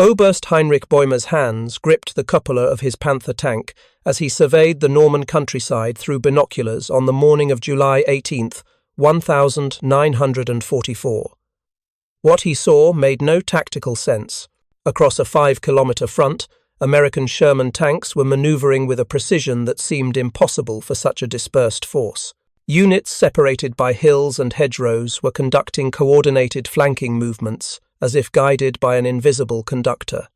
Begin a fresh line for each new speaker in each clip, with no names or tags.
Oberst Heinrich Bäumer's hands gripped the cupola of his Panther tank as he surveyed the Norman countryside through binoculars on the morning of July 18th, 1944. What he saw made no tactical sense. Across a 5-kilometer front, American Sherman tanks were maneuvering with a precision that seemed impossible for such a dispersed force. Units separated by hills and hedgerows were conducting coordinated flanking movements, as if guided by an invisible conductor.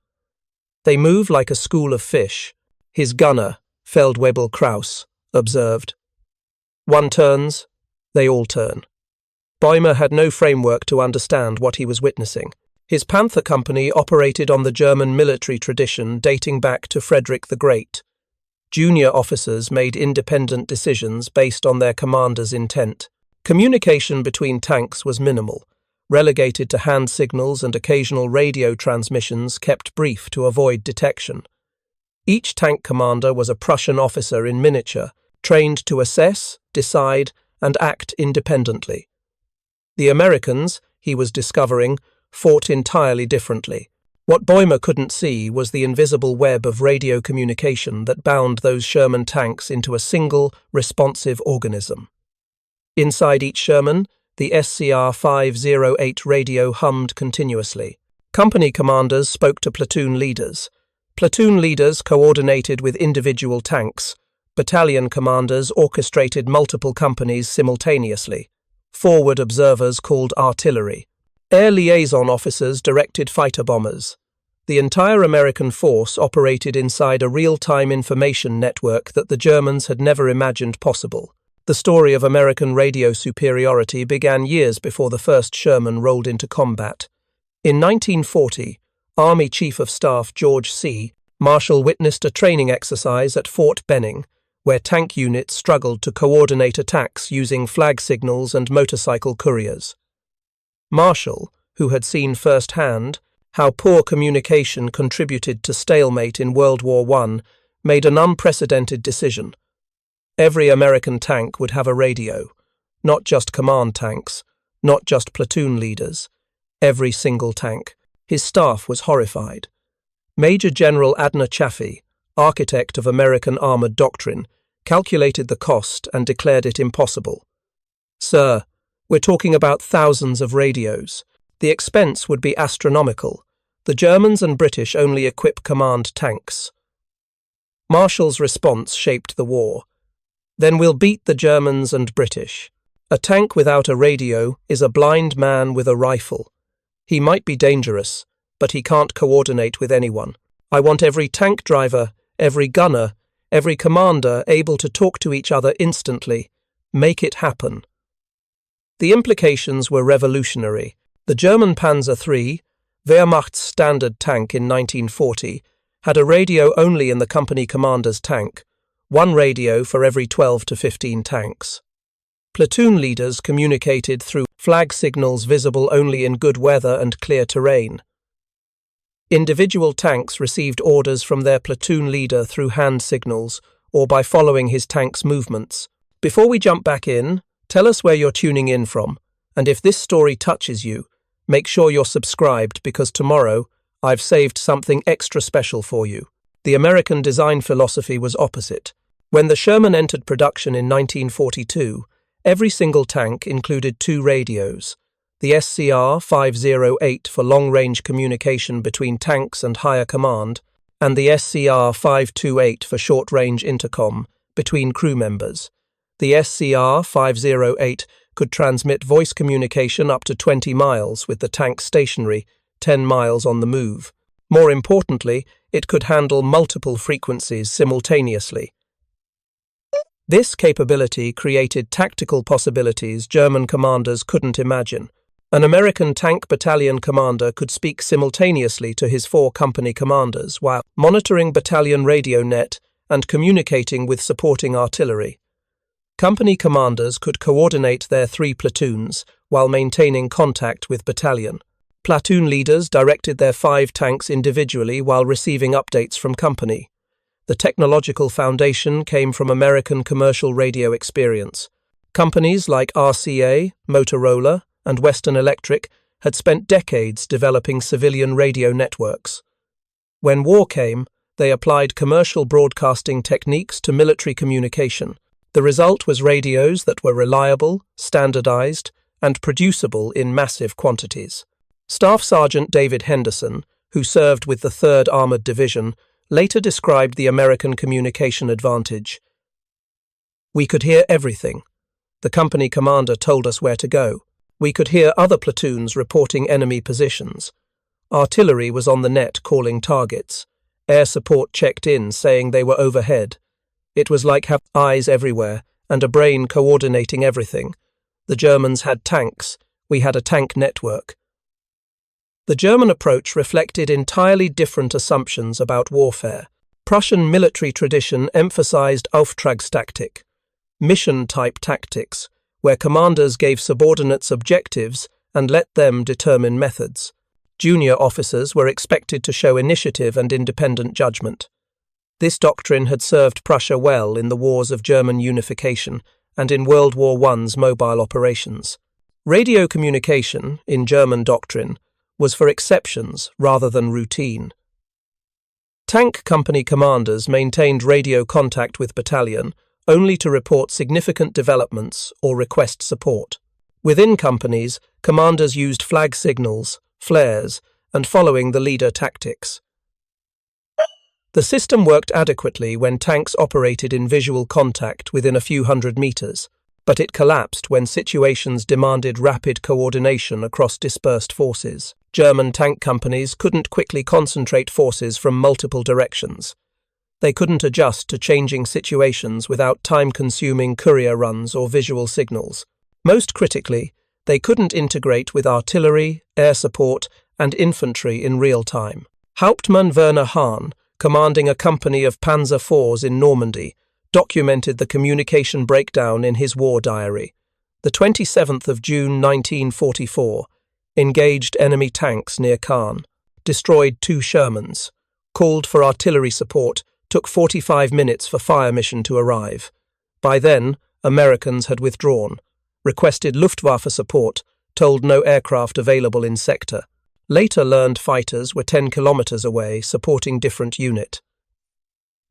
They move like a school of fish, his gunner, Feldwebel Kraus, observed. One turns, they all turn. Bäumer had no framework to understand what he was witnessing. His Panther Company operated on the German military tradition dating back to Frederick the Great. Junior officers made independent decisions based on their commander's intent. Communication between tanks was minimal, relegated to hand signals and occasional radio transmissions kept brief to avoid detection. Each tank commander was a Prussian officer in miniature, trained to assess, decide, and act independently. The Americans, he was discovering, fought entirely differently. What Bäumer couldn't see was the invisible web of radio communication that bound those Sherman tanks into a single, responsive organism. Inside each Sherman, the SCR 508 radio hummed continuously. Company commanders spoke to platoon leaders. Platoon leaders coordinated with individual tanks. Battalion commanders orchestrated multiple companies simultaneously. Forward observers called artillery. Air liaison officers directed fighter bombers. The entire American force operated inside a real-time information network that the Germans had never imagined possible. The story of American radio superiority began years before the first Sherman rolled into combat. In 1940, Army Chief of Staff George C. Marshall witnessed a training exercise at Fort Benning, where tank units struggled to coordinate attacks using flag signals and motorcycle couriers. Marshall, who had seen firsthand how poor communication contributed to stalemate in World War I, made an unprecedented decision. Every American tank would have a radio, not just command tanks, not just platoon leaders, every single tank. His staff was horrified. Major General Adna Chaffee, architect of American armored doctrine, calculated the cost and declared it impossible. "Sir, we're talking about thousands of radios. The expense would be astronomical. The Germans and British only equip command tanks." Marshall's response shaped the war. "Then we'll beat the Germans and British. A tank without a radio is a blind man with a rifle. He might be dangerous, but he can't coordinate with anyone. I want every tank driver, every gunner, every commander able to talk to each other instantly. Make it happen." The implications were revolutionary. The German Panzer III, Wehrmacht's standard tank in 1940, had a radio only in the company commander's tank, one radio for every 12 to 15 tanks. Platoon leaders communicated through flag signals visible only in good weather and clear terrain. Individual tanks received orders from their platoon leader through hand signals or by following his tank's movements. Before we jump back in, tell us where you're tuning in from, and if this story touches you, make sure you're subscribed because tomorrow I've saved something extra special for you. The American design philosophy was opposite. When the Sherman entered production in 1942, every single tank included 2 radios, the SCR 508 for long-range communication between tanks and higher command, and the SCR 528 for short-range intercom between crew members. The SCR 508 could transmit voice communication up to 20 miles with the tank stationary, 10 miles on the move. More importantly, it could handle multiple frequencies simultaneously. This capability created tactical possibilities German commanders couldn't imagine. An American tank battalion commander could speak simultaneously to his 4 company commanders while monitoring battalion radio net and communicating with supporting artillery. Company commanders could coordinate their 3 platoons while maintaining contact with battalion. Platoon leaders directed their 5 tanks individually while receiving updates from company. The technological foundation came from American commercial radio experience. Companies like RCA, Motorola, and Western Electric had spent decades developing civilian radio networks. When war came, they applied commercial broadcasting techniques to military communication. The result was radios that were reliable, standardized, and producible in massive quantities. Staff Sergeant David Henderson, who served with the 3rd Armored Division, later described the American communication advantage. "We could hear everything. The company commander told us where to go. We could hear other platoons reporting enemy positions. Artillery was on the net calling targets. Air support checked in saying they were overhead. It was like having eyes everywhere and a brain coordinating everything. The Germans had tanks. We had a tank network." The German approach reflected entirely different assumptions about warfare. Prussian military tradition emphasized Auftragstaktik, mission-type tactics, where commanders gave subordinates objectives and let them determine methods. Junior officers were expected to show initiative and independent judgment. This doctrine had served Prussia well in the wars of German unification and in World War I's mobile operations. Radio communication, in German doctrine, was for exceptions rather than routine. Tank company commanders maintained radio contact with battalion only to report significant developments or request support. Within companies, commanders used flag signals, flares, and following the leader tactics. The system worked adequately when tanks operated in visual contact within a few hundred meters, but it collapsed when situations demanded rapid coordination across dispersed forces. German tank companies couldn't quickly concentrate forces from multiple directions. They couldn't adjust to changing situations without time-consuming courier runs or visual signals. Most critically, they couldn't integrate with artillery, air support, and infantry in real time. Hauptmann Werner Hahn, commanding a company of Panzer IVs in Normandy, documented the communication breakdown in his war diary. The 27th of June 1944, engaged enemy tanks near Caen, destroyed 2 Shermans, called for artillery support, took 45 minutes for fire mission to arrive. By then, Americans had withdrawn, requested Luftwaffe support, told no aircraft available in sector. Later learned fighters were 10 kilometers away, supporting different unit.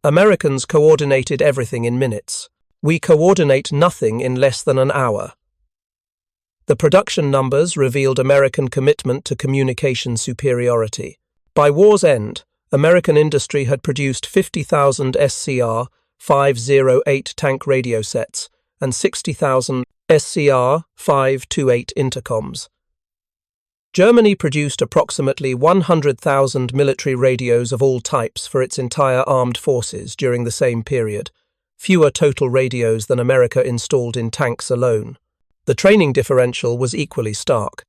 Americans coordinated everything in minutes. We coordinate nothing in less than an hour. The production numbers revealed American commitment to communication superiority. By war's end, American industry had produced 50,000 SCR 508 tank radio sets and 60,000 SCR 528 intercoms. Germany produced approximately 100,000 military radios of all types for its entire armed forces during the same period, fewer total radios than America installed in tanks alone. The training differential was equally stark.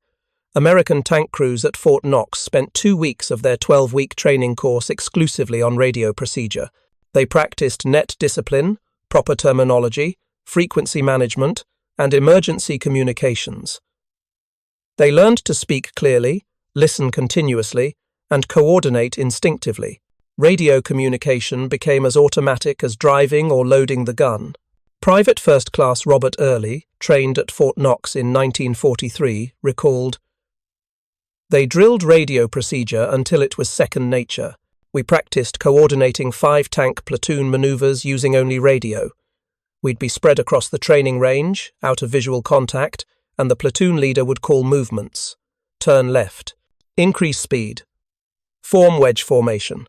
American tank crews at Fort Knox spent 2 weeks of their 12-week training course exclusively on radio procedure. They practiced net discipline, proper terminology, frequency management, and emergency communications. They learned to speak clearly, listen continuously, and coordinate instinctively. Radio communication became as automatic as driving or loading the gun. Private First Class Robert Early, trained at Fort Knox in 1943, recalled, "They drilled radio procedure until it was second nature. We practiced coordinating 5-tank platoon maneuvers using only radio. We'd be spread across the training range, out of visual contact, and the platoon leader would call movements. Turn left. Increase speed. Form wedge formation.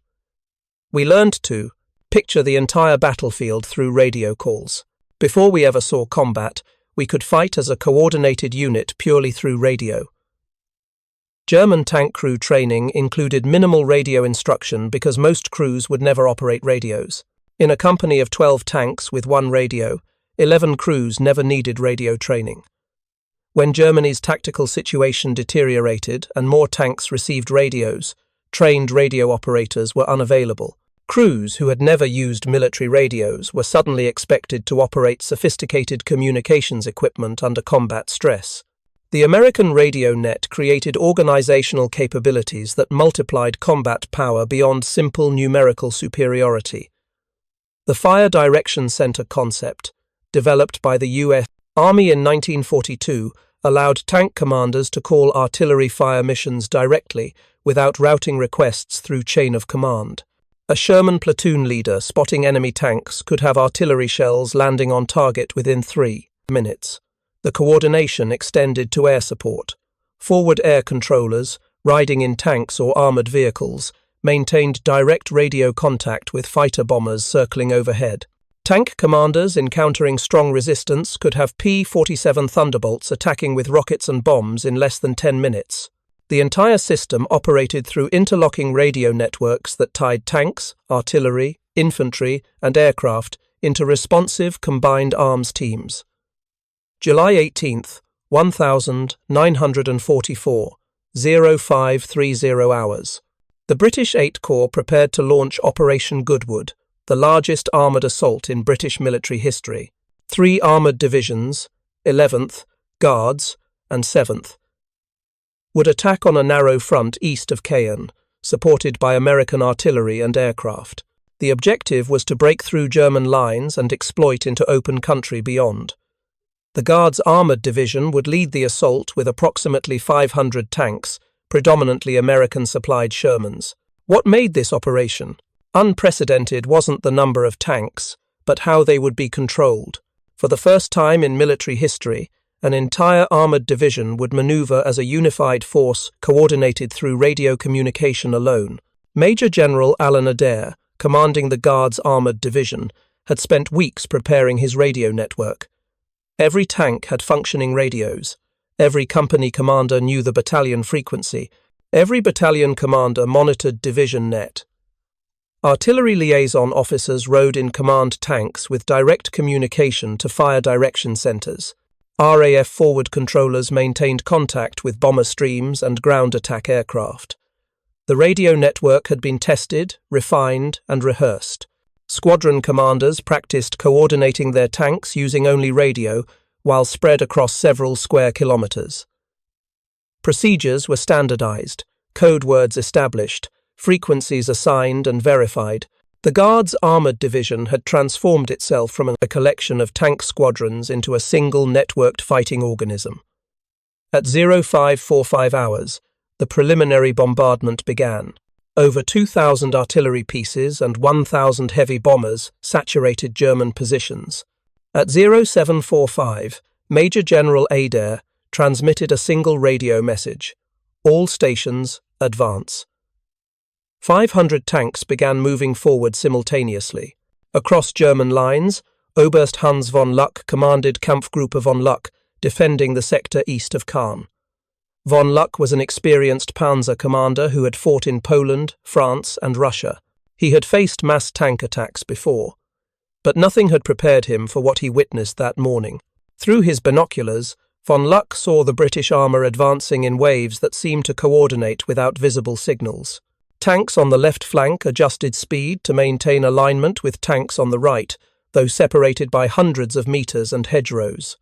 We learned to picture the entire battlefield through radio calls. Before we ever saw combat, we could fight as a coordinated unit purely through radio." German tank crew training included minimal radio instruction because most crews would never operate radios. In a company of 12 tanks with 1 radio, 11 crews never needed radio training. When Germany's tactical situation deteriorated and more tanks received radios, trained radio operators were unavailable. Crews who had never used military radios were suddenly expected to operate sophisticated communications equipment under combat stress. The American radio net created organizational capabilities that multiplied combat power beyond simple numerical superiority. The Fire Direction Center concept, developed by the U.S. Army in 1942, allowed tank commanders to call artillery fire missions directly without routing requests through chain of command. A Sherman platoon leader spotting enemy tanks could have artillery shells landing on target within 3 minutes. The coordination extended to air support. Forward air controllers, riding in tanks or armored vehicles, maintained direct radio contact with fighter bombers circling overhead. Tank commanders encountering strong resistance could have P-47 Thunderbolts attacking with rockets and bombs in less than 10 minutes. The entire system operated through interlocking radio networks that tied tanks, artillery, infantry, and aircraft into responsive combined arms teams. July 18th, 1944, 0530 hours. The British 8th Corps prepared to launch Operation Goodwood, the largest armoured assault in British military history. 3 armoured divisions, 11th, Guards, and 7th, would attack on a narrow front east of Caen, supported by American artillery and aircraft. The objective was to break through German lines and exploit into open country beyond. The Guards' armoured division would lead the assault with approximately 500 tanks, predominantly American-supplied Shermans. What made this operation unprecedented wasn't the number of tanks, but how they would be controlled. For the first time in military history, an entire armoured division would manoeuvre as a unified force coordinated through radio communication alone. Major General Alan Adair, commanding the Guards' armoured division, had spent weeks preparing his radio network. Every tank had functioning radios. Every company commander knew the battalion frequency. Every battalion commander monitored division net. Artillery liaison officers rode in command tanks with direct communication to fire direction centres. RAF forward controllers maintained contact with bomber streams and ground attack aircraft. The radio network had been tested, refined, and rehearsed. Squadron commanders practiced coordinating their tanks using only radio while spread across several square kilometres. Procedures were standardised, code words established, frequencies assigned and verified. The Guards' armoured division had transformed itself from a collection of tank squadrons into a single networked fighting organism. At 0545 hours, the preliminary bombardment began. Over 2,000 artillery pieces and 1,000 heavy bombers saturated German positions. At 0745, Major General Adair transmitted a single radio message: "All stations, advance." 500 tanks began moving forward simultaneously. Across German lines, Oberst Hans von Luck commanded Kampfgruppe von Luck, defending the sector east of Caen. Von Luck was an experienced panzer commander who had fought in Poland, France, and Russia. He had faced mass tank attacks before, but nothing had prepared him for what he witnessed that morning. Through his binoculars, von Luck saw the British armour advancing in waves that seemed to coordinate without visible signals. Tanks on the left flank adjusted speed to maintain alignment with tanks on the right, though separated by hundreds of metres and hedgerows.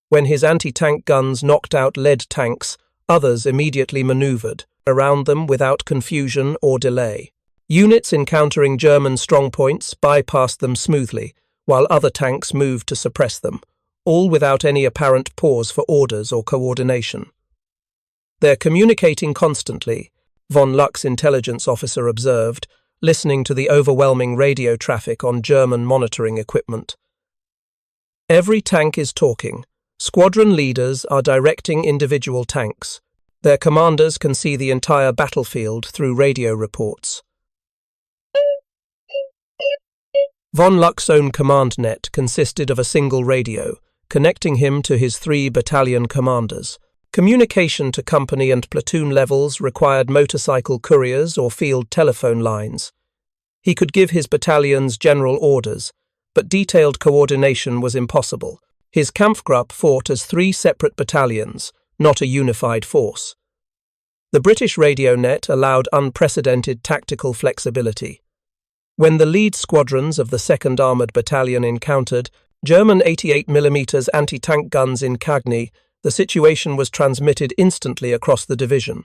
When his anti-tank guns knocked out lead tanks, others immediately manoeuvred around them without confusion or delay. Units encountering German strongpoints bypassed them smoothly, while other tanks moved to suppress them, all without any apparent pause for orders or coordination. "They're communicating constantly," von Luck's intelligence officer observed, listening to the overwhelming radio traffic on German monitoring equipment. "Every tank is talking. Squadron leaders are directing individual tanks. Their commanders can see the entire battlefield through radio reports." Von Luck's own command net consisted of a single radio, connecting him to his 3 battalion commanders. Communication to company and platoon levels required motorcycle couriers or field telephone lines. He could give his battalions general orders, but detailed coordination was impossible. His Kampfgruppe fought as 3 separate battalions, not a unified force. The British radio net allowed unprecedented tactical flexibility. When the lead squadrons of the 2nd Armoured Battalion encountered German 88mm anti-tank guns in Cagny, the situation was transmitted instantly across the division.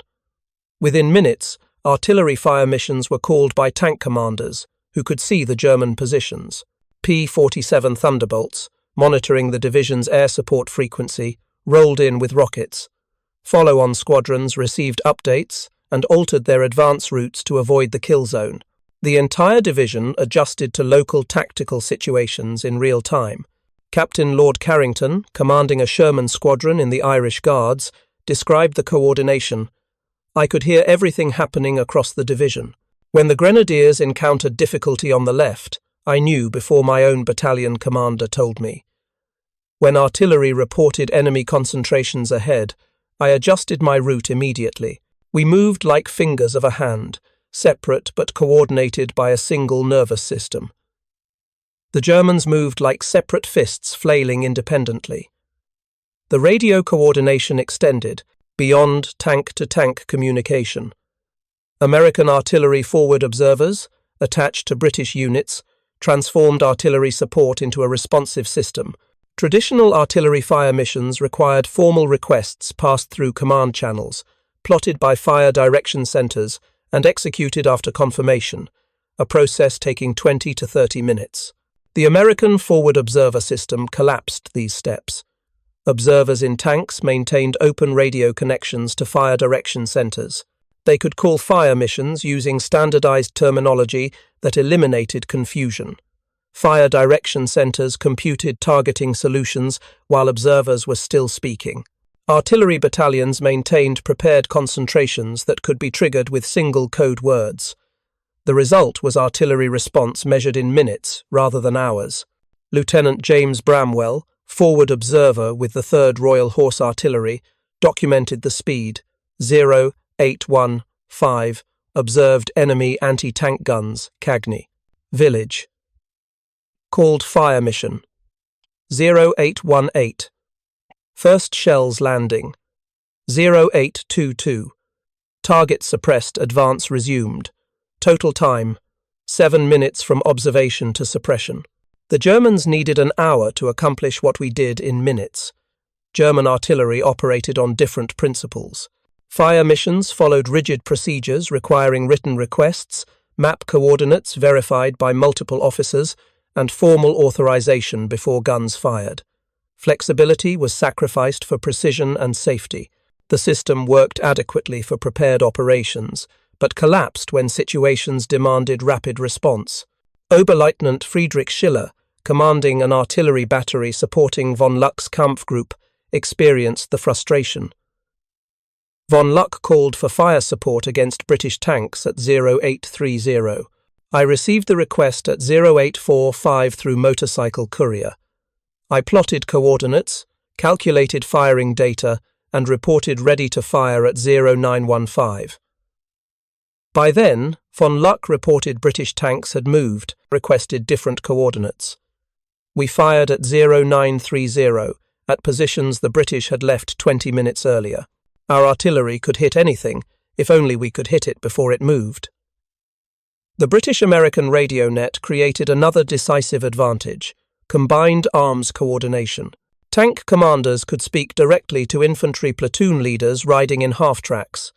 Within minutes, artillery fire missions were called by tank commanders, who could see the German positions. P-47 Thunderbolts, monitoring the division's air support frequency, rolled in with rockets. Follow-on squadrons received updates, and altered their advance routes to avoid the kill zone. The entire division adjusted to local tactical situations in real time. Captain Lord Carrington, commanding a Sherman squadron in the Irish Guards, described the coordination. I could hear everything happening across the division. When the Grenadiers encountered difficulty on the left, I knew before my own battalion commander told me. When artillery reported enemy concentrations ahead, I adjusted my route immediately. We moved like fingers of a hand, separate but coordinated by a single nervous system. The Germans moved like separate fists flailing independently. The radio coordination extended beyond tank-to-tank communication. American artillery forward observers, attached to British units, transformed artillery support into a responsive system. Traditional artillery fire missions required formal requests passed through command channels, plotted by fire direction centers, and executed after confirmation, a process taking 20 to 30 minutes. The American forward observer system collapsed these steps. Observers in tanks maintained open radio connections to fire direction centers. They could call fire missions using standardized terminology that eliminated confusion. Fire direction centers computed targeting solutions while observers were still speaking. Artillery battalions maintained prepared concentrations that could be triggered with single code words. The result was artillery response measured in minutes rather than hours. Lieutenant James Bramwell, forward observer with the 3rd Royal Horse Artillery, documented the speed, 0815, observed enemy anti-tank guns, Cagney. Village. Called fire mission. 0818. First shells landing. 0822. Target suppressed, advance resumed. Total time, 7 minutes from observation to suppression. The Germans needed an hour to accomplish what we did in minutes. German artillery operated on different principles. Fire missions followed rigid procedures requiring written requests, map coordinates verified by multiple officers, and formal authorization before guns fired. Flexibility was sacrificed for precision and safety. The system worked adequately for prepared operations, but collapsed when situations demanded rapid response. Oberleutnant Friedrich Schiller, commanding an artillery battery supporting von Luck's Kampfgruppe, experienced the frustration. Von Luck called for fire support against British tanks at 0830. I received the request at 0845 through motorcycle courier. I plotted coordinates, calculated firing data, and reported ready to fire at 0915. By then, von Luck reported British tanks had moved, requested different coordinates. We fired at 0930, at positions the British had left 20 minutes earlier. Our artillery could hit anything, if only we could hit it before it moved. The British-American radio net created another decisive advantage: combined arms coordination. Tank commanders could speak directly to infantry platoon leaders riding in half-tracks.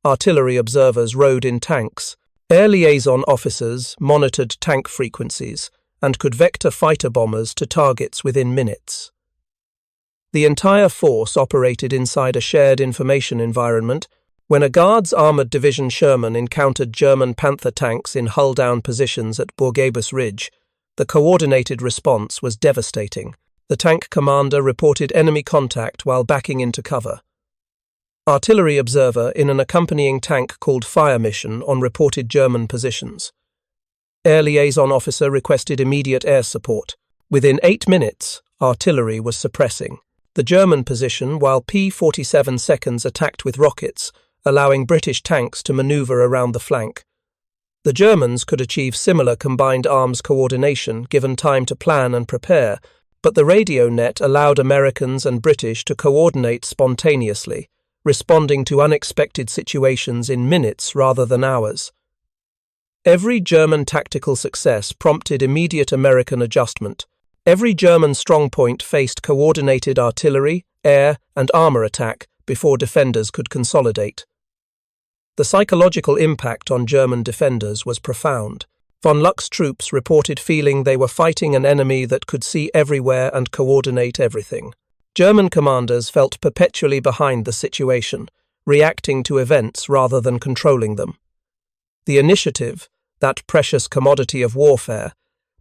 Artillery observers rode in tanks. Air liaison officers monitored tank frequencies and could vector fighter bombers to targets within minutes. The entire force operated inside a shared information environment. When a Guards Armoured Division Sherman encountered German Panther tanks in hull-down positions at Bourguebus Ridge, the coordinated response was devastating. The tank commander reported enemy contact while backing into cover. Artillery observer in an accompanying tank called fire mission on reported German positions. Air liaison officer requested immediate air support. Within 8 minutes, artillery was suppressing the German position while P-47 seconds attacked with rockets, allowing British tanks to maneuver around the flank. The Germans could achieve similar combined arms coordination given time to plan and prepare, but the radio net allowed Americans and British to coordinate spontaneously, responding to unexpected situations in minutes rather than hours. Every German tactical success prompted immediate American adjustment. Every German strongpoint faced coordinated artillery, air, and armor attack before defenders could consolidate. The psychological impact on German defenders was profound. Von Luck's troops reported feeling they were fighting an enemy that could see everywhere and coordinate everything. German commanders felt perpetually behind the situation, reacting to events rather than controlling them. The initiative, that precious commodity of warfare,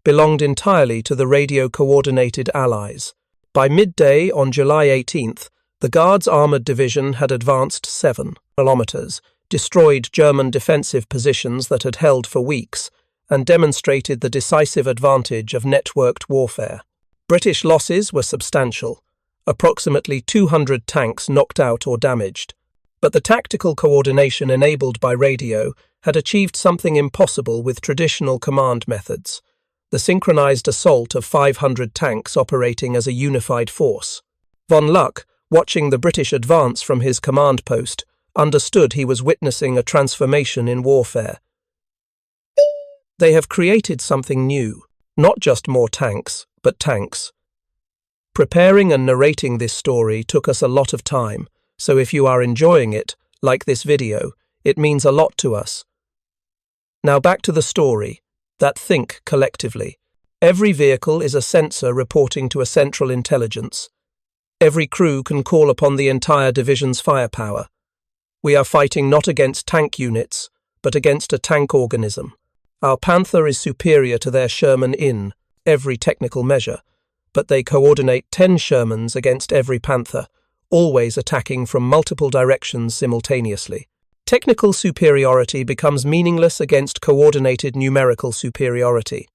belonged entirely to the radio-coordinated Allies. By midday on July 18th, the Guards' Armoured Division had advanced 7 kilometers, destroyed German defensive positions that had held for weeks, and demonstrated the decisive advantage of networked warfare. British losses were substantial, approximately 200 tanks knocked out or damaged. But the tactical coordination enabled by radio had achieved something impossible with traditional command methods: the synchronized assault of 500 tanks operating as a unified force. Von Luck, watching the British advance from his command post, understood he was witnessing a transformation in warfare. They have created something new, not just more tanks, but tanks. Preparing and narrating this story took us a lot of time, so if you are enjoying it, like this video, it means a lot to us. Now back to the story, that think collectively. Every vehicle is a sensor reporting to a central intelligence. Every crew can call upon the entire division's firepower. We are fighting not against tank units, but against a tank organism. Our Panther is superior to their Sherman in every technical measure, but they coordinate 10 Shermans against every Panther, always attacking from multiple directions simultaneously. Technical superiority becomes meaningless against coordinated numerical superiority.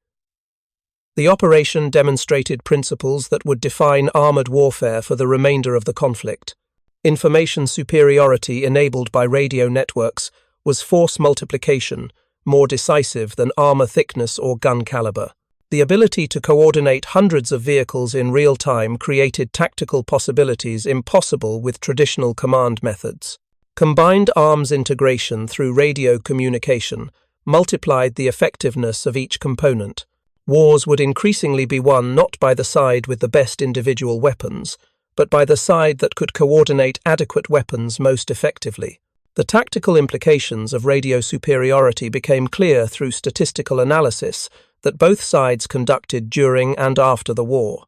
The operation demonstrated principles that would define armoured warfare for the remainder of the conflict. Information superiority enabled by radio networks was force multiplication, more decisive than armour thickness or gun caliber. The ability to coordinate hundreds of vehicles in real time created tactical possibilities impossible with traditional command methods. Combined arms integration through radio communication multiplied the effectiveness of each component. Wars would increasingly be won not by the side with the best individual weapons, but by the side that could coordinate adequate weapons most effectively. The tactical implications of radio superiority became clear through statistical analysis that both sides conducted during and after the war.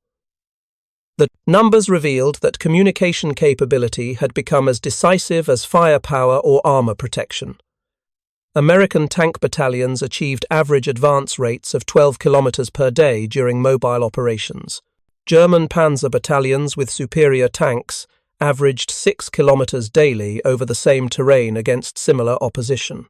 The numbers revealed that communication capability had become as decisive as firepower or armor protection. American tank battalions achieved average advance rates of 12 kilometers per day during mobile operations. German panzer battalions with superior tanks averaged 6 kilometers daily over the same terrain against similar opposition.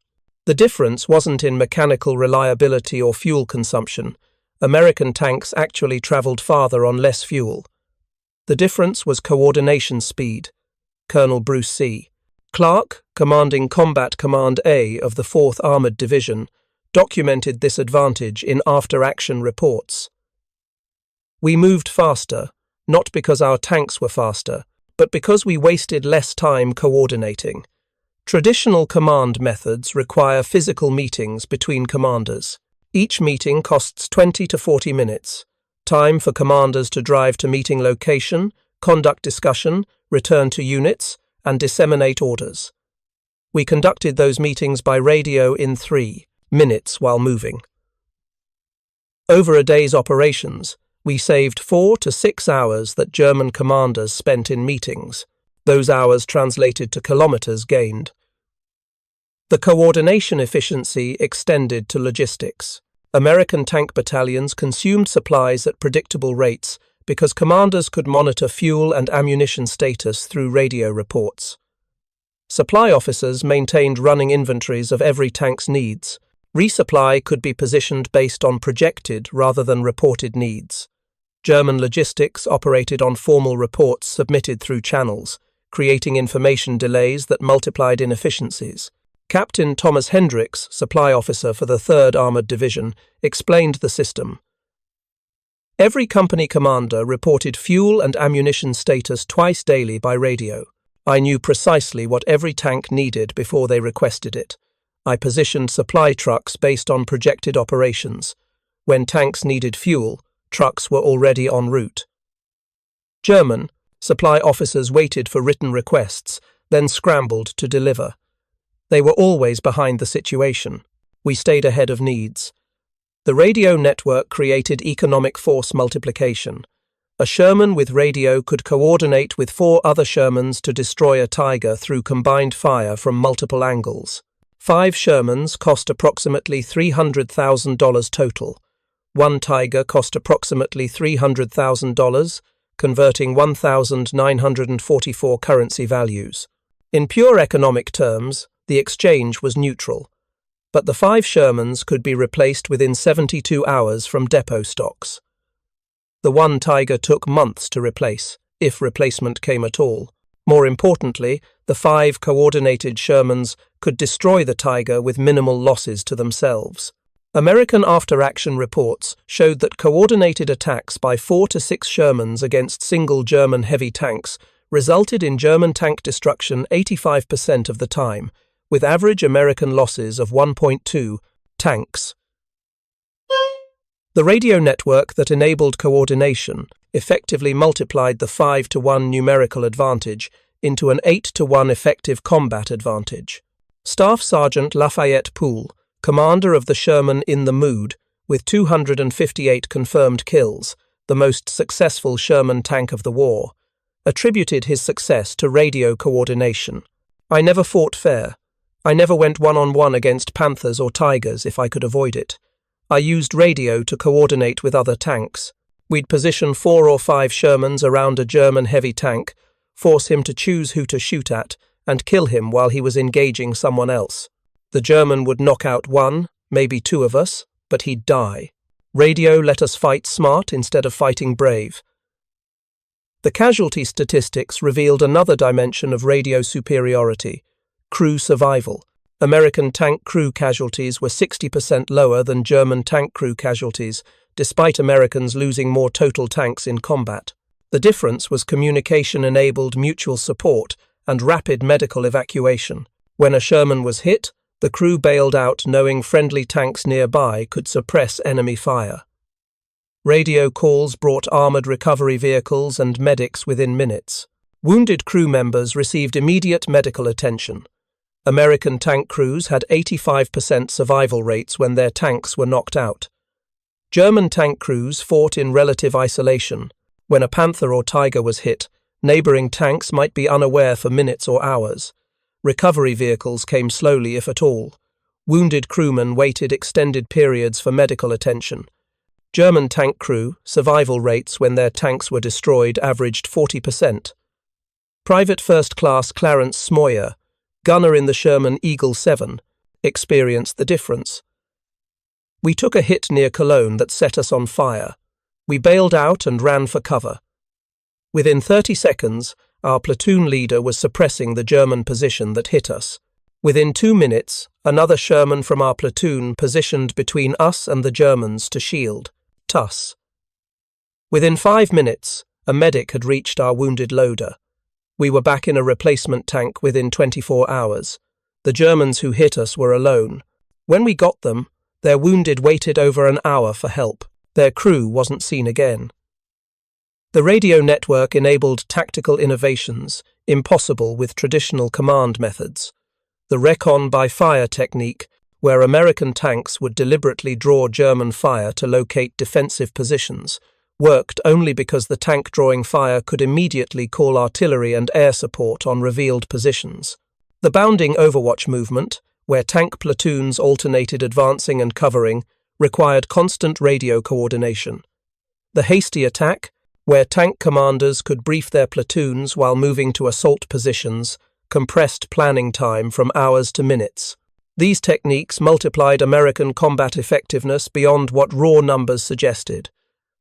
The difference wasn't in mechanical reliability or fuel consumption. American tanks actually traveled farther on less fuel. The difference was coordination speed. Colonel Bruce C. Clark, commanding Combat Command A of the 4th Armored Division, documented this advantage in after-action reports. We moved faster, not because our tanks were faster, but because we wasted less time coordinating. Traditional command methods require physical meetings between commanders. Each meeting costs 20 to 40 minutes. Time for commanders to drive to meeting location, conduct discussion, return to units, and disseminate orders. We conducted those meetings by radio in 3 minutes while moving. Over a day's operations, we saved 4 to 6 hours that German commanders spent in meetings. Those hours translated to kilometers gained. The coordination efficiency extended to logistics. American tank battalions consumed supplies at predictable rates because commanders could monitor fuel and ammunition status through radio reports. Supply officers maintained running inventories of every tank's needs. Resupply could be positioned based on projected rather than reported needs. German logistics operated on formal reports submitted through channels, creating information delays that multiplied inefficiencies. Captain Thomas Hendricks, supply officer for the 3rd Armored Division, explained the system. Every company commander reported fuel and ammunition status twice daily by radio. I knew precisely what every tank needed before they requested it. I positioned supply trucks based on projected operations. When tanks needed fuel, trucks were already en route. German supply officers waited for written requests, then scrambled to deliver. They were always behind the situation. We stayed ahead of needs. The radio network created economic force multiplication. A Sherman with radio could coordinate with 4 other Shermans to destroy a tiger through combined fire from multiple angles. 5 Shermans cost approximately $300,000 total. 1 tiger cost approximately $300,000, converting 1,944 currency values. In pure economic terms, the exchange was neutral, but the 5 Shermans could be replaced within 72 hours from depot stocks. The 1 tiger took months to replace, if replacement came at all. More importantly, the 5 coordinated Shermans could destroy the tiger with minimal losses to themselves. American after-action reports showed that coordinated attacks by 4 to 6 Shermans against single German heavy tanks resulted in German tank destruction 85% of the time, with average American losses of 1.2 tanks. The radio network that enabled coordination effectively multiplied the 5-to-1 numerical advantage into an 8-to-1 effective combat advantage. Staff Sergeant Lafayette Poole, commander of the Sherman in the Mood, with 258 confirmed kills, the most successful Sherman tank of the war, attributed his success to radio coordination. "I never fought fair. I never went one-on-one against Panthers or Tigers if I could avoid it. I used radio to coordinate with other tanks. We'd position 4 or 5 Shermans around a German heavy tank, force him to choose who to shoot at, and kill him while he was engaging someone else. The German would knock out 1, maybe 2 of us, but he'd die. Radio let us fight smart instead of fighting brave." The casualty statistics revealed another dimension of radio superiority: crew survival. American tank crew casualties were 60% lower than German tank crew casualties, despite Americans losing more total tanks in combat. The difference was communication-enabled mutual support and rapid medical evacuation. When a Sherman was hit, the crew bailed out knowing friendly tanks nearby could suppress enemy fire. Radio calls brought armored recovery vehicles and medics within minutes. Wounded crew members received immediate medical attention. American tank crews had 85% survival rates when their tanks were knocked out. German tank crews fought in relative isolation. When a Panther or Tiger was hit, neighboring tanks might be unaware for minutes or hours. Recovery vehicles came slowly, if at all. Wounded crewmen waited extended periods for medical attention. German tank crew survival rates when their tanks were destroyed averaged 40%. Private First Class Clarence Smoyer, gunner in the Sherman Eagle 7, experienced the difference. "We took a hit near Cologne that set us on fire. We bailed out and ran for cover. Within 30 seconds, our platoon leader was suppressing the German position that hit us. Within 2 minutes, another Sherman from our platoon positioned between us and the Germans to shield us. Within 5 minutes, a medic had reached our wounded loader. We were back in a replacement tank within 24 hours. The Germans who hit us were alone. When we got them, their wounded waited over an hour for help. Their crew wasn't seen again." The radio network enabled tactical innovations impossible with traditional command methods. The recon by fire technique, where American tanks would deliberately draw German fire to locate defensive positions, worked only because the tank drawing fire could immediately call artillery and air support on revealed positions. The bounding overwatch movement, where tank platoons alternated advancing and covering, required constant radio coordination. The hasty attack, where tank commanders could brief their platoons while moving to assault positions, compressed planning time from hours to minutes. These techniques multiplied American combat effectiveness beyond what raw numbers suggested.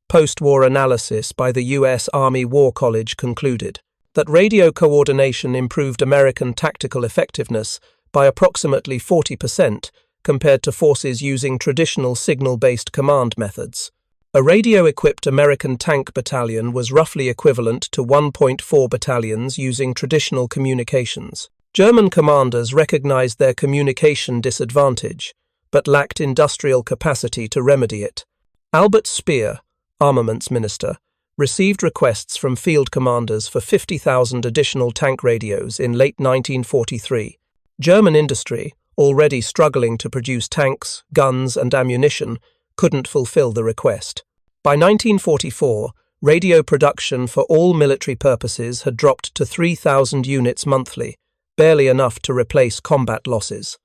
Post-war analysis by the U.S. Army War College concluded that radio coordination improved American tactical effectiveness by approximately 40% compared to forces using traditional signal-based command methods. A radio-equipped American tank battalion was roughly equivalent to 1.4 battalions using traditional communications. German commanders recognized their communication disadvantage, but lacked industrial capacity to remedy it. Albert Speer, Armaments Minister, received requests from field commanders for 50,000 additional tank radios in late 1943. German industry, already struggling to produce tanks, guns, and ammunition, couldn't fulfill the request. By 1944, Radio production for all military purposes had dropped to 3,000 units monthly, barely enough to replace combat losses.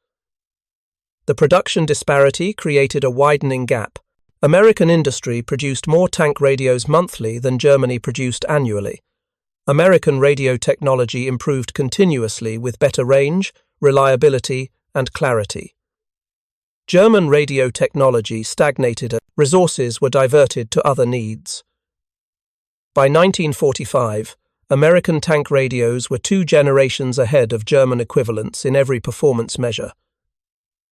The production disparity created a widening gap. American industry produced more tank radios monthly than Germany produced annually. American radio technology improved continuously with better range, reliability, and clarity. German radio technology stagnated as resources were diverted to other needs. By 1945, American tank radios were 2 generations ahead of German equivalents in every performance measure.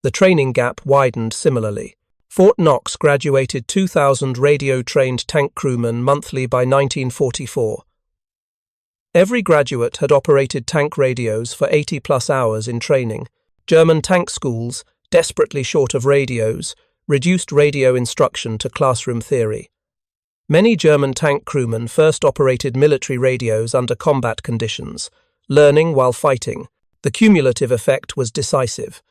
The training gap widened similarly. Fort Knox graduated 2,000 radio-trained tank crewmen monthly by 1944. Every graduate had operated tank radios for 80-plus hours in training. German tank schools, desperately short of radios, reduced radio instruction to classroom theory. Many German tank crewmen first operated military radios under combat conditions, learning while fighting. The cumulative effect was decisive.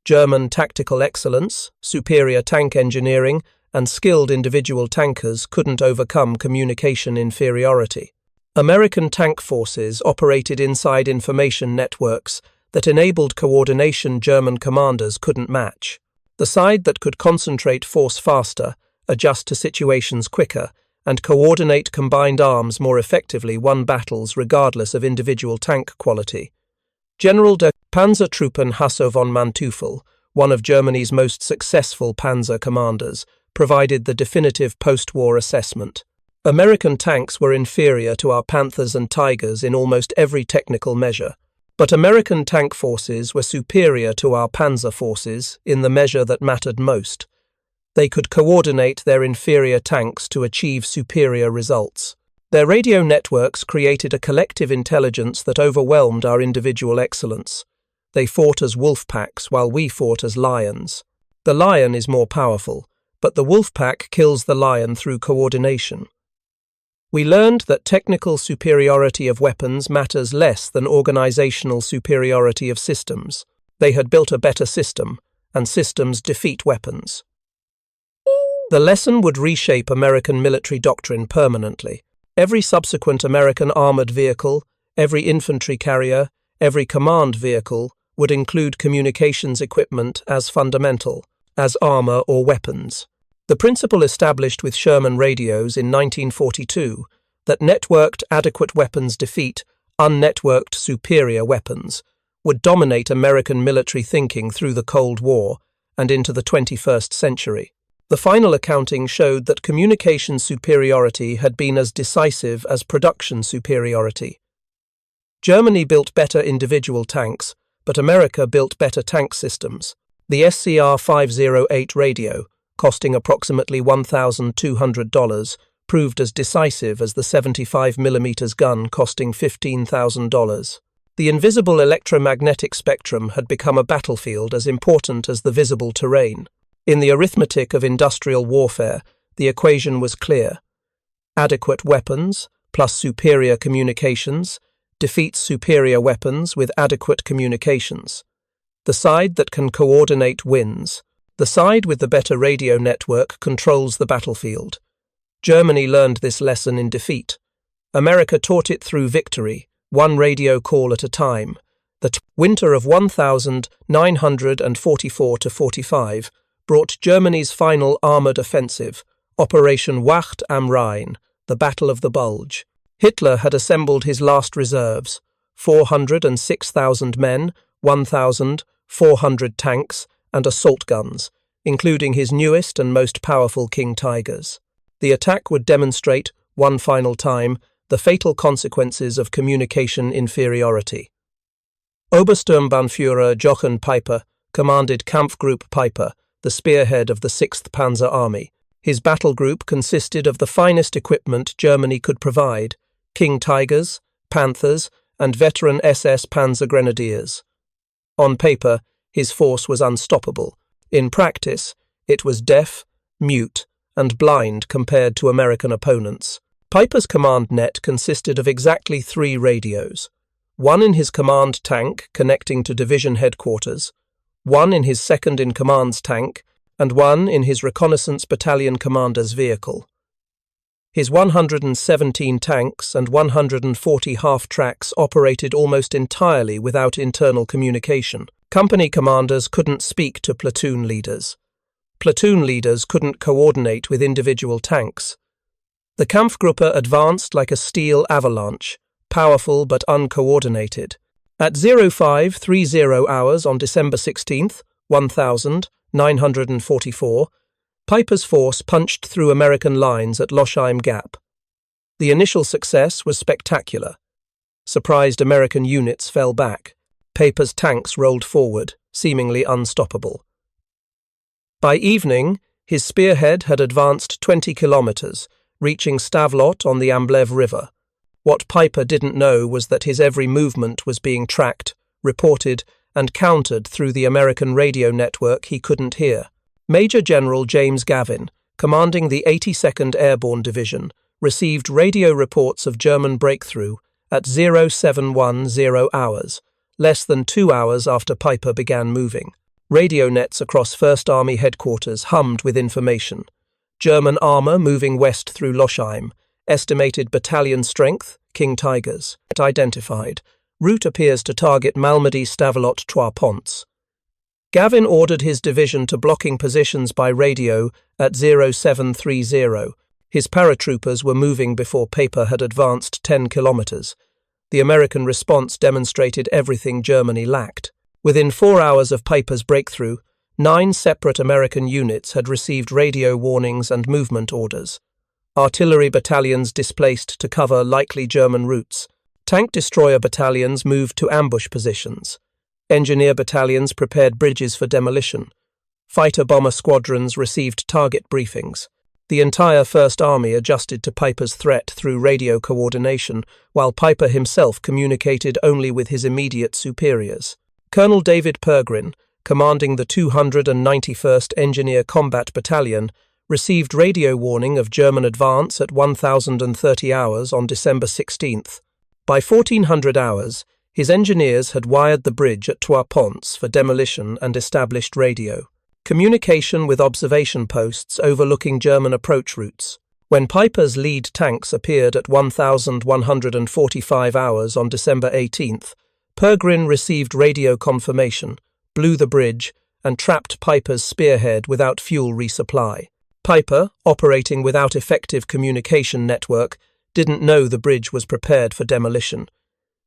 German tactical excellence, superior tank engineering, and skilled individual tankers couldn't overcome communication inferiority. American tank forces operated inside information networks that enabled coordination German commanders couldn't match. The side that could concentrate force faster, adjust to situations quicker, and coordinate combined arms more effectively won battles regardless of individual tank quality. General der Panzertruppen Hasso von Manteuffel, one of Germany's most successful panzer commanders, provided the definitive post-war assessment. American tanks were inferior to our Panthers and Tigers in almost every technical measure, but American tank forces were superior to our panzer forces in the measure that mattered most. They could coordinate their inferior tanks to achieve superior results. Their radio networks created a collective intelligence that overwhelmed our individual excellence. They fought as wolf packs while we fought as lions. The lion is more powerful, but the wolf pack kills the lion through coordination. We learned that technical superiority of weapons matters less than organizational superiority of systems. They had built a better system, and systems defeat weapons. The lesson would reshape American military doctrine permanently. Every subsequent American armored vehicle, every infantry carrier, every command vehicle would include communications equipment as fundamental, as armor or weapons. The principle established with Sherman radios in 1942 that networked adequate weapons defeat unnetworked superior weapons would dominate American military thinking through the Cold War and into the 21st century. The final accounting showed that communication superiority had been as decisive as production superiority. Germany built better individual tanks, but America built better tank systems. The SCR 508 radio, costing approximately $1,200, proved as decisive as the 75mm gun costing $15,000. The invisible electromagnetic spectrum had become a battlefield as important as the visible terrain. In the arithmetic of industrial warfare, the equation was clear. Adequate weapons plus superior communications defeats superior weapons with adequate communications. The side that can coordinate wins. The side with the better radio network controls the battlefield. Germany learned this lesson in defeat. America taught it through victory, one radio call at a time. The winter of 1944–45 brought Germany's final armoured offensive, Operation Wacht am Rhein, the Battle of the Bulge. Hitler had assembled his last reserves, 406,000 men, 1,400 tanks, and assault guns, including his newest and most powerful King Tigers. The attack would demonstrate, one final time, the fatal consequences of communication inferiority. Obersturmbannführer Jochen Peiper commanded Kampfgruppe Peiper, the spearhead of the 6th Panzer Army. His battle group consisted of the finest equipment Germany could provide: King Tigers, Panthers, and veteran SS Panzer Grenadiers. On paper, his force was unstoppable. In practice, it was deaf, mute, and blind compared to American opponents. Peiper's command net consisted of exactly 3 radios: one in his command tank connecting to division headquarters, one in his second-in-command's tank, and one in his reconnaissance battalion commander's vehicle. His 117 tanks and 140 half-tracks operated almost entirely without internal communication. Company commanders couldn't speak to platoon leaders. Platoon leaders couldn't coordinate with individual tanks. The Kampfgruppe advanced like a steel avalanche, powerful but uncoordinated. At 0530 hours on December 16th, 1944, Piper's force punched through American lines at Losheim Gap. The initial success was spectacular. Surprised American units fell back. Piper's tanks rolled forward, seemingly unstoppable. By evening, his spearhead had advanced 20 kilometers, reaching Stavlot on the Amblev River. What Piper didn't know was that his every movement was being tracked, reported, and countered through the American radio network he couldn't hear. Major General James Gavin, commanding the 82nd Airborne Division, received radio reports of German breakthrough at 0710 hours, less than 2 hours after Piper began moving. Radio nets across 1st Army headquarters hummed with information. German armour moving west through Losheim. Estimated battalion strength, King Tigers. Identified. Route appears to target Malmedy Stavelot Trois Ponts. Gavin ordered his division to blocking positions by radio at 0730. His paratroopers were moving before Piper had advanced 10 kilometers. The American response demonstrated everything Germany lacked. Within 4 hours of Piper's breakthrough, 9 separate American units had received radio warnings and movement orders. Artillery battalions displaced to cover likely German routes. Tank destroyer battalions moved to ambush positions. Engineer battalions prepared bridges for demolition. Fighter-bomber squadrons received target briefings. The entire 1st Army adjusted to Piper's threat through radio coordination, while Piper himself communicated only with his immediate superiors. Colonel David Pergrin, commanding the 291st Engineer Combat Battalion, received radio warning of German advance at 1030 hours on December 16th. By 1400 hours, his engineers had wired the bridge at Trois Ponts for demolition and established radio. Communication with observation posts overlooking German approach routes. When Piper's lead tanks appeared at 1145 hours on December 18th, Pergrin received radio confirmation, blew the bridge, and trapped Piper's spearhead without fuel resupply. Piper, operating without effective communication network, didn't know the bridge was prepared for demolition.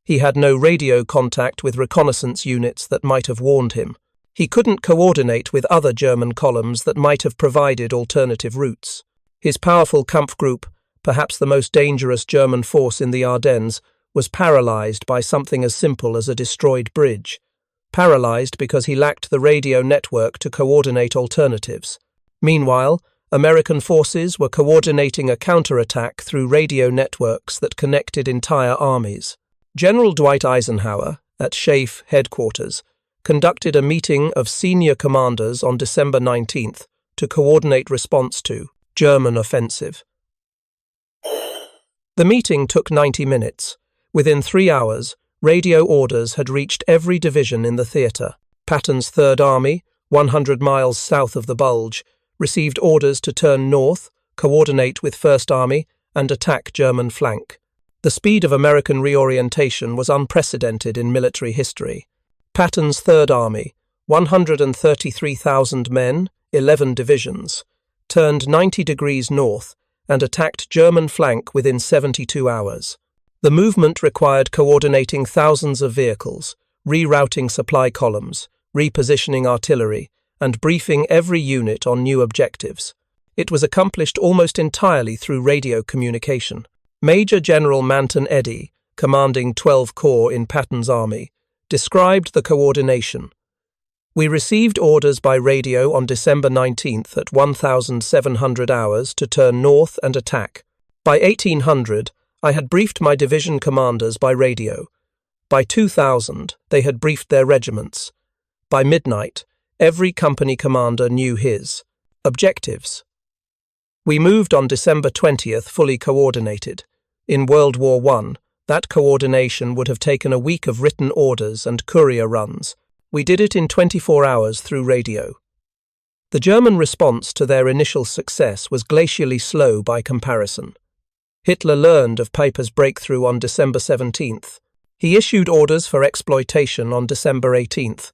He had no radio contact with reconnaissance units that might have warned him. He couldn't coordinate with other German columns that might have provided alternative routes. His powerful Kampfgruppe, perhaps the most dangerous German force in the Ardennes, was paralyzed by something as simple as a destroyed bridge. Paralyzed because he lacked the radio network to coordinate alternatives. Meanwhile, American forces were coordinating a counterattack through radio networks that connected entire armies. General Dwight Eisenhower, at SHAEF headquarters, conducted a meeting of senior commanders on December 19th to coordinate response to German offensive. The meeting took 90 minutes. Within 3 hours, radio orders had reached every division in the theatre. Patton's 3rd Army, 100 miles south of the Bulge, received orders to turn north, coordinate with 1st Army, and attack German flank. The speed of American reorientation was unprecedented in military history. Patton's 3rd Army, 133,000 men, 11 divisions, turned 90 degrees north and attacked German flank within 72 hours. The movement required coordinating thousands of vehicles, rerouting supply columns, repositioning artillery, and briefing every unit on new objectives. It was accomplished almost entirely through radio communication. Major General Manton Eddy, commanding 12 Corps in Patton's army, described the coordination. We received orders by radio on December 19th at 1700 hours to turn north and attack. By 1800, I had briefed my division commanders by radio. By 2000, they had briefed their regiments. By midnight, every company commander knew his objectives. We moved on December 20th fully coordinated. In World War I, that coordination would have taken a week of written orders and courier runs. We did it in 24 hours through radio. The German response to their initial success was glacially slow by comparison. Hitler learned of Piper's breakthrough on December 17th. He issued orders for exploitation on December 18th.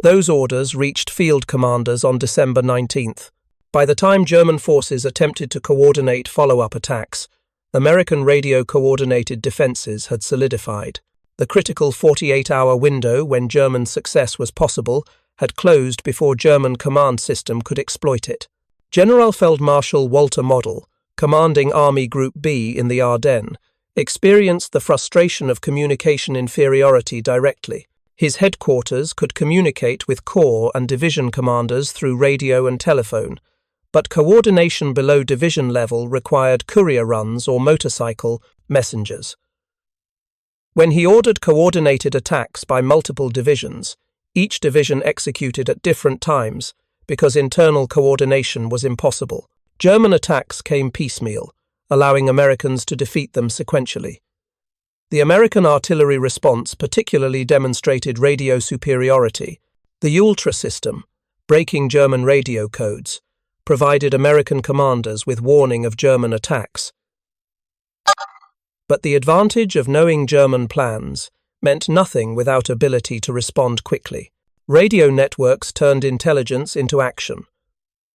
Those orders reached field commanders on December 19th. By the time German forces attempted to coordinate follow-up attacks, American radio-coordinated defenses had solidified. The critical 48-hour window when German success was possible had closed before German command system could exploit it. Generalfeldmarschall Walter Model, commanding Army Group B in the Ardennes, experienced the frustration of communication inferiority directly. His headquarters could communicate with corps and division commanders through radio and telephone, but coordination below division level required courier runs or motorcycle messengers. When he ordered coordinated attacks by multiple divisions, each division executed at different times because internal coordination was impossible. German attacks came piecemeal, allowing Americans to defeat them sequentially. The American artillery response particularly demonstrated radio superiority. The Ultra system, breaking German radio codes, provided American commanders with warning of German attacks. But the advantage of knowing German plans meant nothing without ability to respond quickly. Radio networks turned intelligence into action.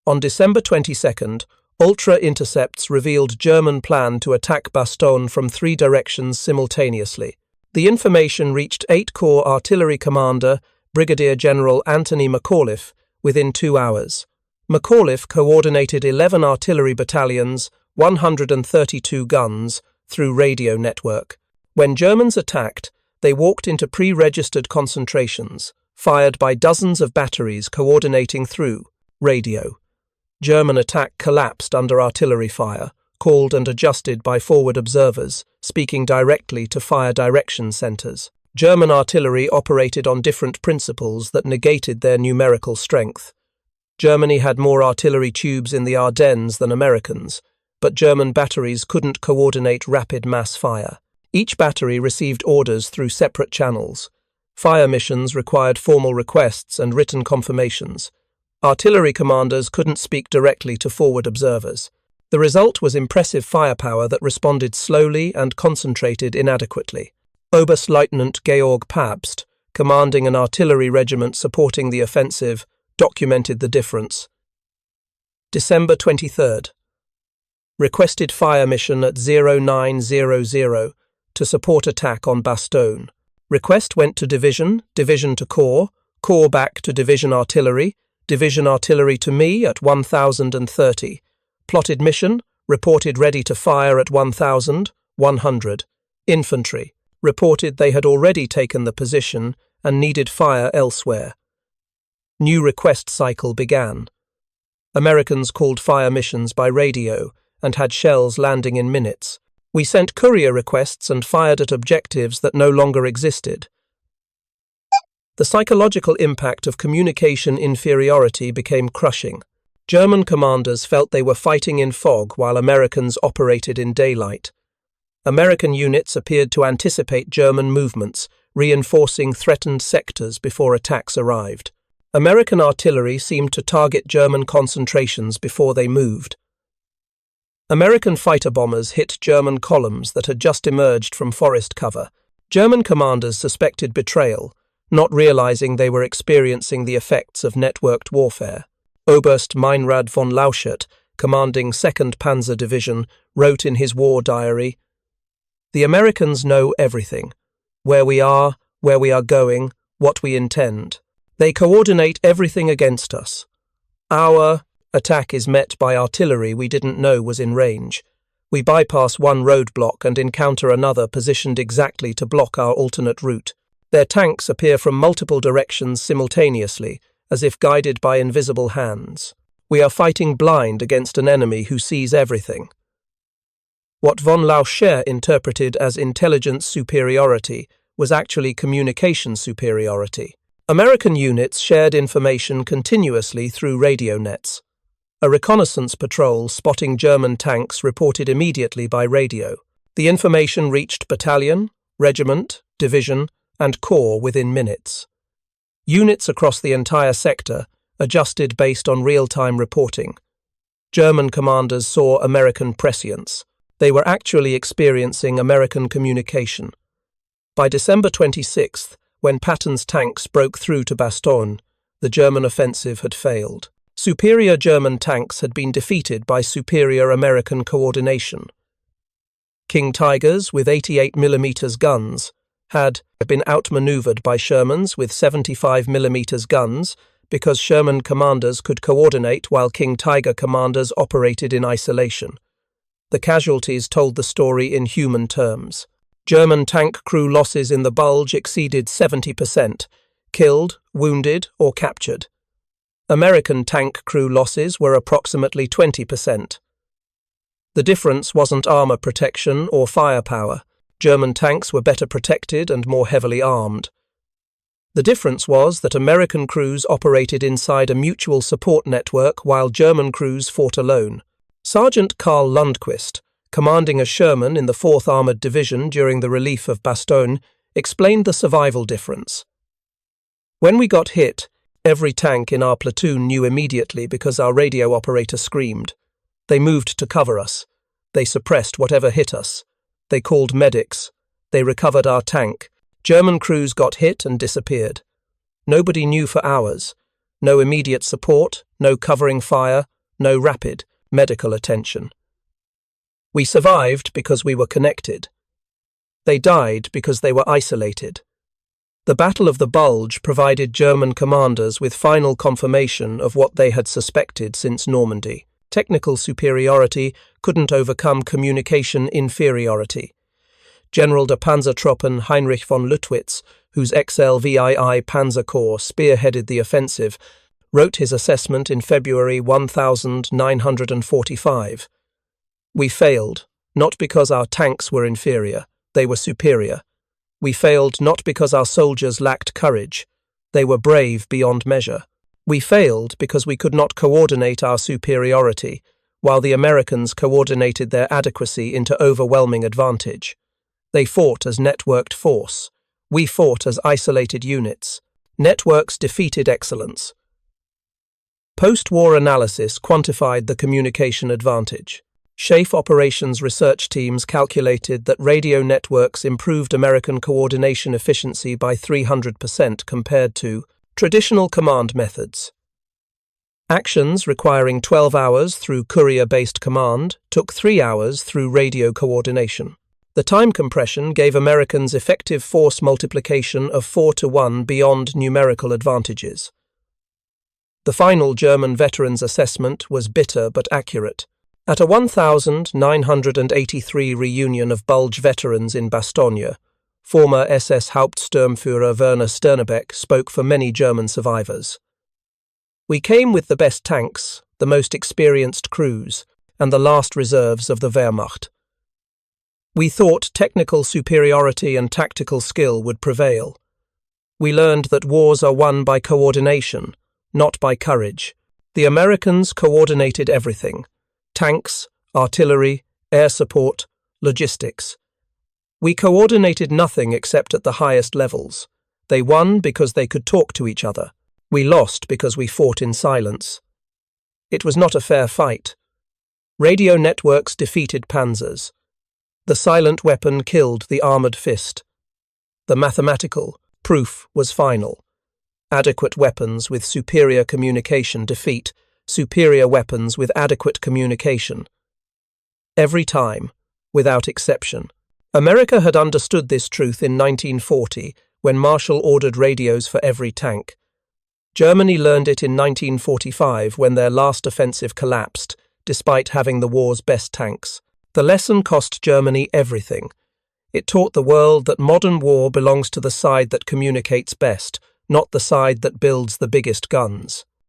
On December 22nd, Ultra intercepts revealed German plan to attack Bastogne from 3 directions simultaneously. The information reached 8 Corps Artillery Commander Brigadier General Anthony McAuliffe within 2 hours. McAuliffe coordinated 11 artillery battalions, 132 guns, through radio network. When Germans attacked, they walked into pre-registered concentrations, fired by dozens of batteries coordinating through radio. German attack collapsed under artillery fire, called and adjusted by forward observers, speaking directly to fire direction centers. German artillery operated on different principles that negated their numerical strength. Germany had more artillery tubes in the Ardennes than Americans, but German batteries couldn't coordinate rapid mass fire. Each battery received orders through separate channels. Fire missions required formal requests and written confirmations. Artillery commanders couldn't speak directly to forward observers. The result was impressive firepower that responded slowly and concentrated inadequately. Oberstleutnant Georg Pabst, commanding an artillery regiment supporting the offensive, documented the difference. December 23rd. Requested fire mission at 0900 to support attack on Bastogne. Request went to division, division to corps, corps back to division artillery to me at 1030. Plotted mission, reported ready to fire at 1100. Infantry, reported they had already taken the position and needed fire elsewhere. New request cycle began. Americans called fire missions by radio and had shells landing in minutes. We sent courier requests and fired at objectives that no longer existed. The psychological impact of communication inferiority became crushing. German commanders felt they were fighting in fog while Americans operated in daylight. American units appeared to anticipate German movements, reinforcing threatened sectors before attacks arrived. American artillery seemed to target German concentrations before they moved. American fighter bombers hit German columns that had just emerged from forest cover. German commanders suspected betrayal, not realizing they were experiencing the effects of networked warfare. Oberst Meinrad von Lauschert, commanding 2nd Panzer Division, wrote in his war diary, "The Americans know everything, where we are going, what we intend. They coordinate everything against us. Our attack is met by artillery we didn't know was in range. We bypass one roadblock and encounter another positioned exactly to block our alternate route. Their tanks appear from multiple directions simultaneously, as if guided by invisible hands. We are fighting blind against an enemy who sees everything." What von Lauschert interpreted as intelligence superiority was actually communication superiority. American units shared information continuously through radio nets. A reconnaissance patrol spotting German tanks reported immediately by radio. The information reached battalion, regiment, division, and corps within minutes. Units across the entire sector adjusted based on real-time reporting. German commanders saw American prescience. They were actually experiencing American communication. By December 26th, when Patton's tanks broke through to Bastogne, the German offensive had failed. Superior German tanks had been defeated by superior American coordination. King Tigers with 88mm guns had been outmaneuvered by Shermans with 75mm guns because Sherman commanders could coordinate while King Tiger commanders operated in isolation. The casualties told the story in human terms. German tank crew losses in the Bulge exceeded 70%, killed, wounded, or captured. American tank crew losses were approximately 20%. The difference wasn't armor protection or firepower. German tanks were better protected and more heavily armed. The difference was that American crews operated inside a mutual support network while German crews fought alone. Sergeant Karl Lundquist, commanding a Sherman in the 4th Armoured Division during the relief of Bastogne, explained the survival difference. When we got hit, every tank in our platoon knew immediately because our radio operator screamed. They moved to cover us. They suppressed whatever hit us. They called medics. They recovered our tank. German crews got hit and disappeared. Nobody knew for hours. No immediate support, no covering fire, no rapid medical attention. We survived because we were connected. They died because they were isolated. The Battle of the Bulge provided German commanders with final confirmation of what they had suspected since Normandy. Technical superiority couldn't overcome communication inferiority. General der Panzertruppen Heinrich von Luttwitz, whose XLVII Panzer Corps spearheaded the offensive, wrote his assessment in February 1945. We failed, not because our tanks were inferior, they were superior. We failed not because our soldiers lacked courage, they were brave beyond measure. We failed because we could not coordinate our superiority, while the Americans coordinated their adequacy into overwhelming advantage. They fought as networked force. We fought as isolated units. Networks defeated excellence. Post-war analysis quantified the communication advantage. SHAEF operations research teams calculated that radio networks improved American coordination efficiency by 300% compared to traditional command methods. Actions requiring 12 hours through courier-based command took 3 hours through radio coordination. The time compression gave Americans effective force multiplication of 4-to-1 beyond numerical advantages. The final German veterans' assessment was bitter but accurate. At a 1983 reunion of Bulge veterans in Bastogne, former SS Hauptsturmführer Werner Sternebeck spoke for many German survivors. We came with the best tanks, the most experienced crews, and the last reserves of the Wehrmacht. We thought technical superiority and tactical skill would prevail. We learned that wars are won by coordination, not by courage. The Americans coordinated everything: tanks, artillery, air support, logistics. We coordinated nothing except at the highest levels. They won because they could talk to each other. We lost because we fought in silence. It was not a fair fight. Radio networks defeated panzers. The silent weapon killed the armoured fist. The mathematical proof was final. Adequate weapons with superior communication defeat superior weapons with adequate communication. Every time, without exception. America had understood this truth in 1940 when Marshall ordered radios for every tank. Germany learned it in 1945 when their last offensive collapsed, despite having the war's best tanks. The lesson cost Germany everything. It taught the world that modern war belongs to the side that communicates best, not the side that builds the biggest guns.